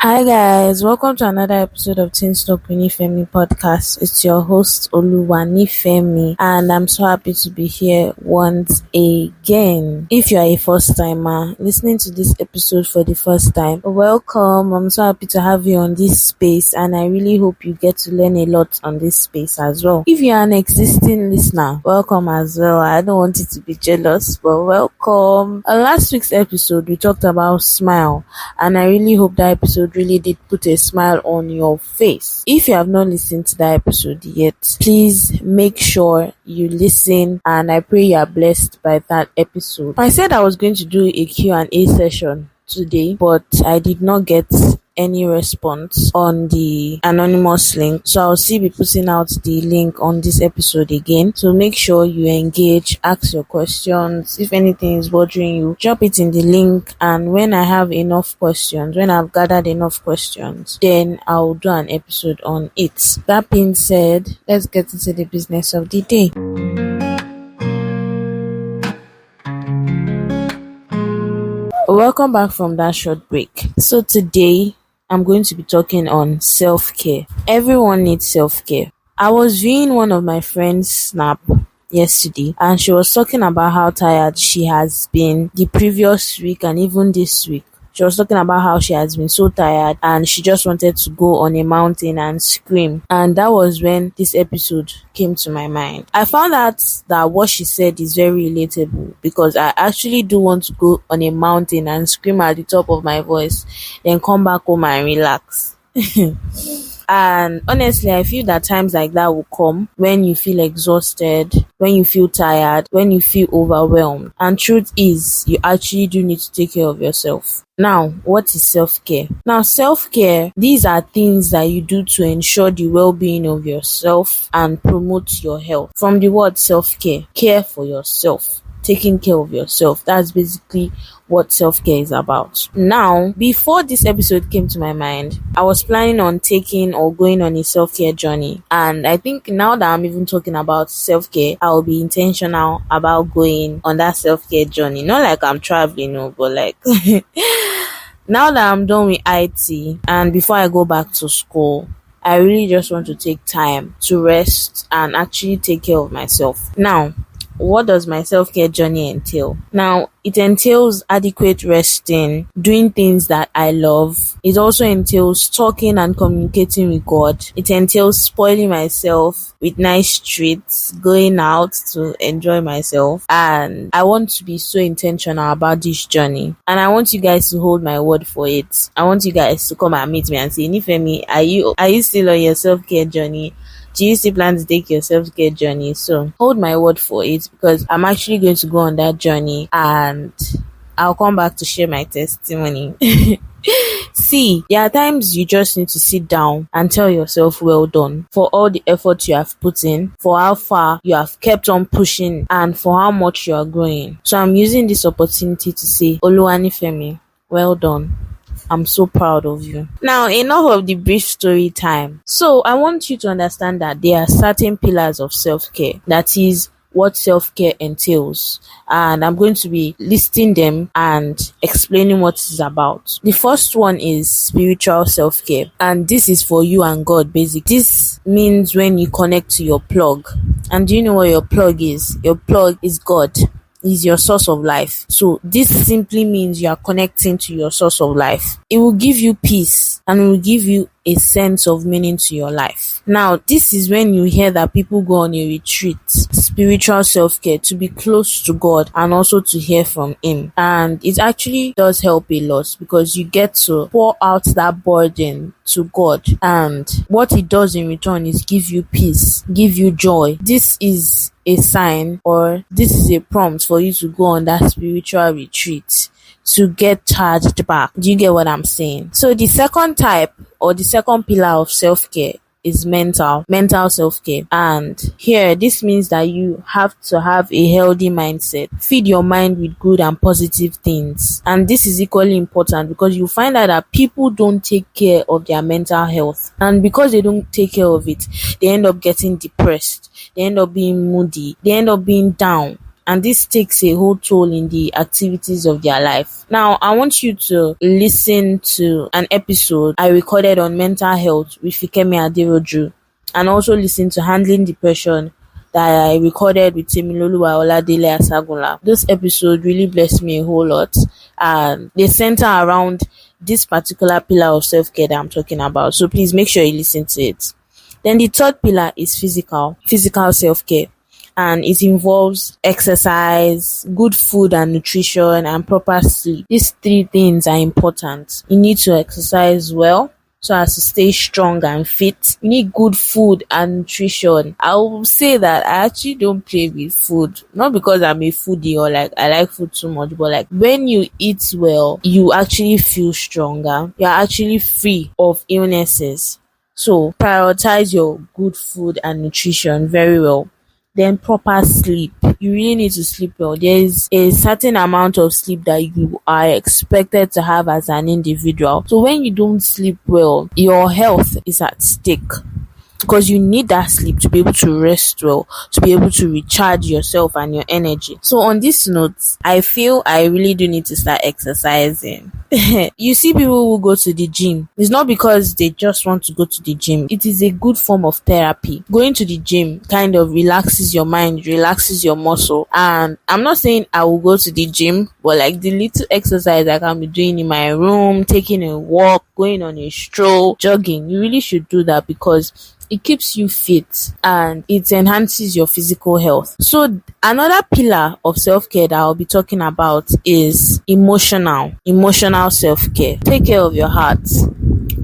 Hi guys, welcome to another episode of Teen Stop Femi podcast. It's your host Oluwani Femi, and I'm so happy to be here once again. If you are a first timer listening to this episode for the first time, welcome. I'm so happy to have you on this space, and I really hope you get to learn a lot on this space as well. If you are an existing listener, welcome as well. I don't want you to be jealous, but welcome. On last week's episode, we talked about smile, and I really hope that episode really did put a smile on your face. If you have not listened to that episode yet, please make sure you listen, and I pray you are blessed by that episode. I said I was going to do a Q&A session today, but I did not get any response on the anonymous link, so I'll still be putting out the link on this episode again. So make sure you engage, ask your questions. If anything is bothering you, drop it in the link, and when I have enough questions, when I've gathered enough questions, then I'll do an episode on it. That being said, let's get into the business of the day. Welcome back from that short break. So today I'm going to be talking on self-care. Everyone needs self-care. I was viewing one of my friends' snap yesterday, and she was talking about how tired she has been the previous week and even this week. She was talking about how she has been so tired and she just wanted to go on a mountain and scream. And that was when this episode came to my mind. I found out that what she said is very relatable, because I actually do want to go on a mountain and scream at the top of my voice, then come back home and relax. And honestly, I feel that times like that will come when you feel exhausted, when you feel tired, when you feel overwhelmed. And truth is, you actually do need to take care of yourself. Now, what is self-care? Now, self-care, these are things that you do to ensure the well-being of yourself and promote your health. From the word self-care, care for yourself, taking care of yourself. That's basically what self-care is about. Now, before this episode came to my mind, I was planning on taking or going on a self-care journey. And I think now that I'm even talking about self-care, I will be intentional about going on that self-care journey. Not like I'm traveling, but like now that I'm done with IT and before I go back to school, I really just want to take time to rest and actually take care of myself. Now, what does my self-care journey entail? Now, it entails adequate resting, doing things that I love. It also entails talking and communicating with God. It entails spoiling myself with nice treats, going out to enjoy myself. And I want to be so intentional about this journey. And I want you guys to hold my word for it. I want you guys to come and meet me and say, Nifemi, are you still on your self-care journey? Do you still plan to take your self-care journey? So hold my word for it, because I'm actually going to go on that journey and I'll come back to share my testimony. See, there are times you just need to sit down and tell yourself well done for all the effort you have put in, for how far you have kept on pushing, and for how much you are growing. So I'm using this opportunity to say, Oluwani Femi, well done. I'm so proud of you. Now, enough of the brief story time. So I want you to understand that there are certain pillars of self-care. That is what self-care entails. And I'm going to be listing them and explaining what it's about. The first one is spiritual self-care. And this is for you and God, basically. This means when you connect to your plug. And do you know what your plug is? Your plug is God. Is your source of life. So this simply means you are connecting to your source of life. It will give you peace and it will give you a sense of meaning to your life. Now, this is when you hear that people go on a retreat, spiritual self-care, to be close to God and also to hear from Him. And it actually does help a lot, because you get to pour out that burden to God, and what it does in return is give you peace, give you joy. This is a sign, or this is a prompt for you to go on that spiritual retreat to get charged back. Do you get what I'm saying? So the second type, or the second pillar of self-care, is mental self-care. And here, this means that you have to have a healthy mindset. Feed your mind with good and positive things. And this is equally important, because you find out that people don't take care of their mental health. And because they don't take care of it, they end up getting depressed. They end up being moody. They end up being down. and this takes a whole toll in the activities of their life. Now, I want you to listen to an episode I recorded on mental health with Fikemi Aderoju, and also listen to Handling Depression that I recorded with Temiloluwa Oladele Asagunla. Those episodes really blessed me a whole lot, and they center around this particular pillar of self-care that I'm talking about. So please make sure you listen to it. Then the third pillar is physical self-care, and it involves exercise, good food and nutrition, and proper sleep. These three things are important. You need to exercise well so as to stay strong and fit. You need good food and nutrition. I will say that I actually don't play with food, not because I'm a foodie or like I like food too much, but like when you eat well, you actually feel stronger. You're actually free of illnesses. So prioritize your good food and nutrition very well. Then proper sleep. You really need to sleep well. There is a certain amount of sleep that you are expected to have as an individual. So when you don't sleep well, your health is at stake, because you need that sleep to be able to rest well, to be able to recharge yourself and your energy. So on this note, I feel I really do need to start exercising. You see people who go to the gym. It's not because they just want to go to the gym. It is a good form of therapy. Going to the gym kind of relaxes your mind, relaxes your muscle. And I'm not saying I will go to the gym, but like the little exercise I can be doing in my room, taking a walk, going on a stroll, jogging, you really should do that, because it keeps you fit and it enhances your physical health. So another pillar of self-care that I'll be talking about is emotional self-care. Take care of your heart.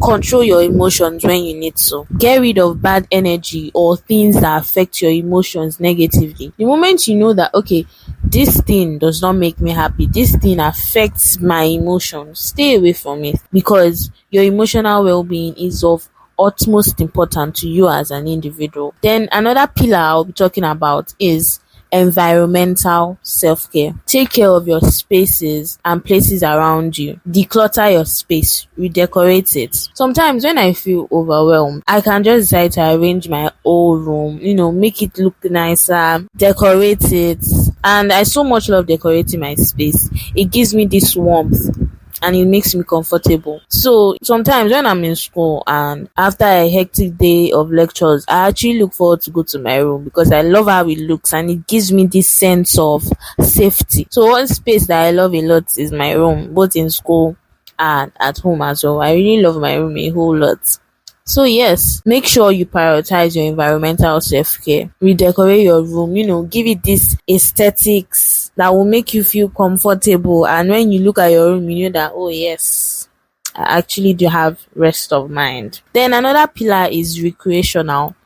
Control your emotions when you need to. Get rid of bad energy or things that affect your emotions negatively. The moment you know that, okay, this thing does not make me happy, this thing affects my emotions, stay away from it, because your emotional well-being is of utmost important to you as an individual. Then another pillar I'll be talking about is environmental self-care. Take care of your spaces and places around you. Declutter your space, redecorate it. Sometimes when I feel overwhelmed, I can just decide to arrange my whole room, make it look nicer, decorate it. And I so much love decorating my space. It gives me this warmth and it makes me comfortable. So sometimes when I'm in school and after a hectic day of lectures, I actually look forward to go to my room, because I love how it looks and it gives me this sense of safety. So one space that I love a lot is my room, both in school and at home as well. I really love my room a whole lot. So yes, make sure you prioritize your environmental self-care. Redecorate your room, give it this aesthetics that will make you feel comfortable. And when you look at your room, you know that, oh yes, I actually do have rest of mind. Then another pillar is recreational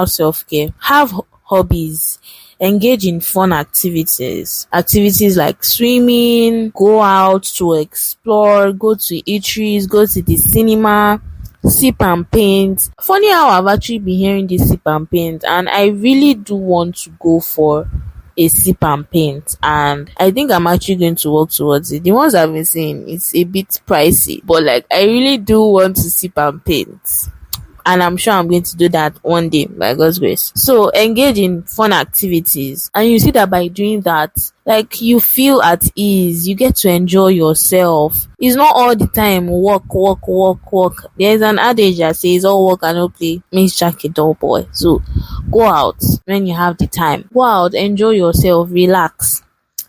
self-care. Have hobbies. Engage in fun activities like swimming, go out to explore, go to eateries, go to the cinema, sip and paint. Funny how I've actually been hearing this sip and paint, and I really do want to go for a sip and paint, and I think I'm actually going to work towards it. The ones I've been seeing, it's a bit pricey, but like I really do want to sip and paint, and I'm sure I'm going to do that one day by God's grace. So engage in fun activities, and you see that by doing that, like, you feel at ease, you get to enjoy yourself. It's not all the time work. There's an adage that says all work and no play makes Jack a dull boy. So go out when you have the time, go out, enjoy yourself, relax.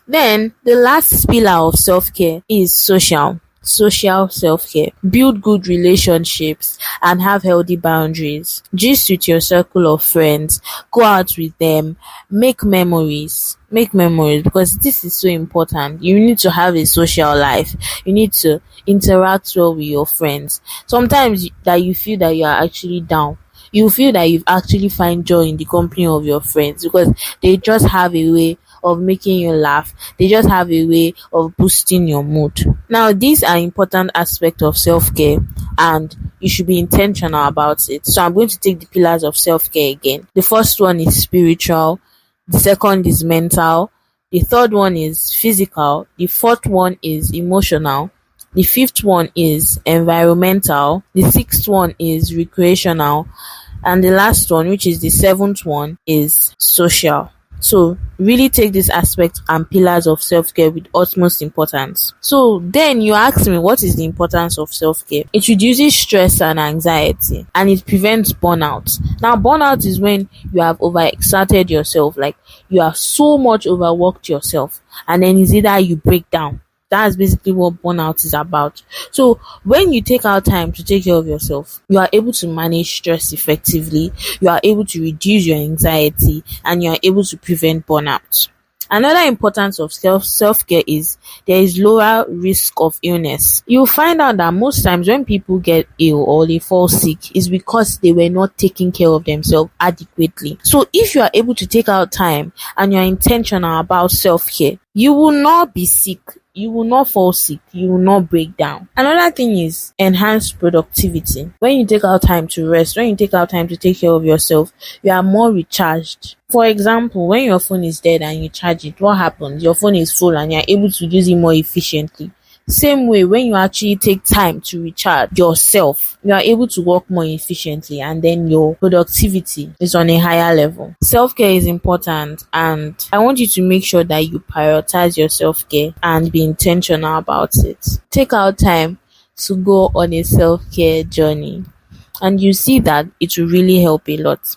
Then the last pillar of self-care is social self-care. Build good relationships and have healthy boundaries. Gist with your circle of friends, go out with them, make memories, because this is so important. You need to have a social life. You need to interact well with your friends. Sometimes that you feel that you are actually down, you feel that you've actually find joy in the company of your friends, because they just have a way of making you laugh. They just have a way of boosting your mood. Now, these are important aspects of self-care, and you should be intentional about it. So I'm going to take the pillars of self-care again. The first one is spiritual. The second is mental. The third one is physical. The fourth one is emotional. The fifth one is environmental. The sixth one is recreational. And the last one, which is the seventh one, is social. So really take this aspect and pillars of self-care with utmost importance. So then you ask me, what is the importance of self-care? It reduces stress and anxiety, and it prevents burnout. Now burnout is when you have overexerted yourself, like you have so much overworked yourself, and then it's either you break down. That's basically what burnout is about. So when you take out time to take care of yourself, you are able to manage stress effectively, you are able to reduce your anxiety, and you are able to prevent burnout. Another importance of self-care is there is lower risk of illness. You'll find out that most times when people get ill or they fall sick is because they were not taking care of themselves adequately. So if you are able to take out time and you're intentional about self-care, you will not be sick, you will not fall sick, you will not break down. Another thing is enhanced productivity. When you take out time to rest, when you take out time to take care of yourself, you are more recharged. For example, when your phone is dead and you charge it, what happens? Your phone is full and you're able to use it more efficiently. Same way, when you actually take time to recharge yourself, you are able to work more efficiently, and then your productivity is on a higher level. Self-care is important, and I want you to make sure that you prioritize your self-care and be intentional about it. Take out time to go on a self-care journey, and you see that it will really help a lot.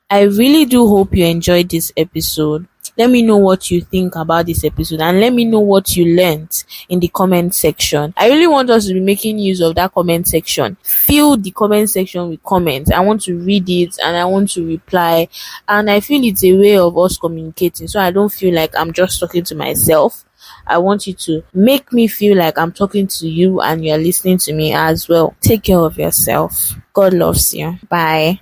I really do hope you enjoyed this episode. Let me know what you think about this episode, and let me know what you learned in the comment section. I really want us to be making use of that comment section. Fill the comment section with comments. I want to read it and I want to reply, and I feel it's a way of us communicating, so I don't feel like I'm just talking to myself. I want you to make me feel like I'm talking to you and you're listening to me as well. Take care of yourself. God loves you. Bye.